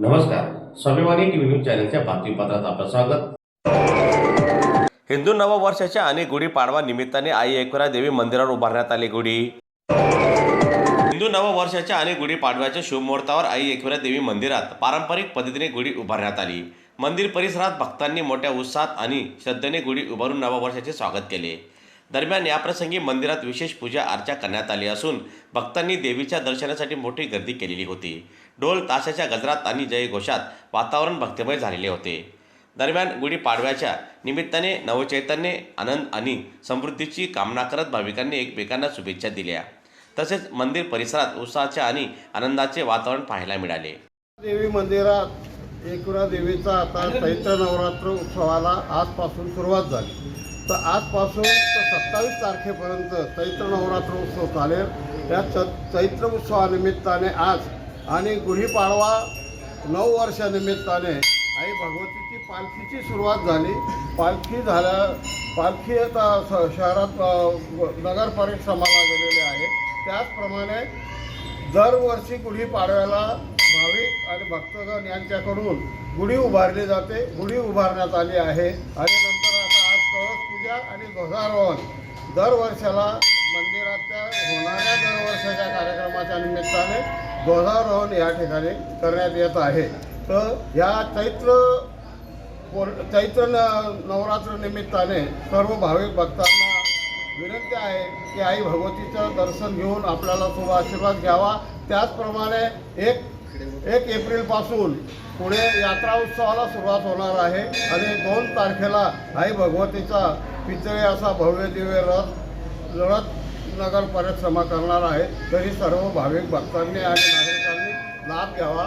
नमस्कार, स्वाभिमानी TV news चॅनलच्या बातमीपत्रात आपलं स्वागत। हिंदू नववर्षाच्या आणि गुढीपाडवा निमित्ताने आई एकविरा देवी मंदिरावर उभारण्यात आली गुढी। हिंदू नववर्षाच्या आणि गुढीपाडव्याच्या शुभमुहूर्तावर आई एकविरा देवी मंदिरात पारंपरिक पद्धतीने गुढी उभारण्यात आली। मंदिर परिसरात भक्तांनी मोठ्या उत्साहात आणि श्रद्धेने गुढी उभारून नववर्षाचे स्वागत केले। दरम्यान याप्रसंगी मंदिरात विशेष पूजा अर्चा करण्यात आली असून भक्तांनी देवीच्या दर्शनासाठी मोठी गर्दी केलेली होती। ढोल ताशाच्या गजरात आणि जयघोषात वातावरण भक्तिमय झालेले होते। दरम्यान गुढीपाडव्याच्या निमित्ताने नवचैतन्य, आनंद आणि समृद्धीची कामना करत भाविकांनी एकमेकांना शुभेच्छा दिल्या। तसेच मंदिर परिसरात उत्साहाचे आणि आनंदाचे वातावरण पाहायला मिळाले। देवी मंदिरात एकविरा देवीचा आता चैत्र नवरात्र उत्सवाला आजपासून सुरुवात झाली। तर आजपासून तर 27 तारखेपर्यंत चैत्र नवरात्र उत्सव चालेल। त्या चैत्र उत्सवानिमित्ताने आज आणि गुढीपाडवा नववर्षानिमित्ताने आई भगवतीची पालखीची सुरुवात झाली। पालखी आता शहरात नगर परिश्रमाला गेलेले आहे। त्याचप्रमाणे दरवर्षी गुढीपाडव्याला भाविक आणि भक्तगण यांच्याकडून गुढी उभारली जाते। गुढी उभारण्यात आली आहे आणि नंतर आता आज कळस पूजा आणि ध्वजारोहण दरवर्षाला मंदिराच्या होणाऱ्या दरवर्षाच्या कार्यक्रमाच्या निमित्ताने ध्वजारोहण या ठिकाणी करण्यात येत आहे। तर या चैत्र नवरात्र निमित्ताने सर्व भाविक भक्तांना विनंती आहे की आई भगवतीचं दर्शन घेऊन आपल्याला शुभ आशीर्वाद घ्यावा। त्याचप्रमाणे एक एप्रिलपासून पुढे यात्रा उत्सवाला सुरुवात होणार आहे आणि 2 तारखेला आई भगवतीचा पितळे असा भव्य दिव्य रथ नगर परिक्रमा करणार आहे। तरी सर्व भाविक भक्तांनी आणि नागरिकांनी लाभ घ्यावा।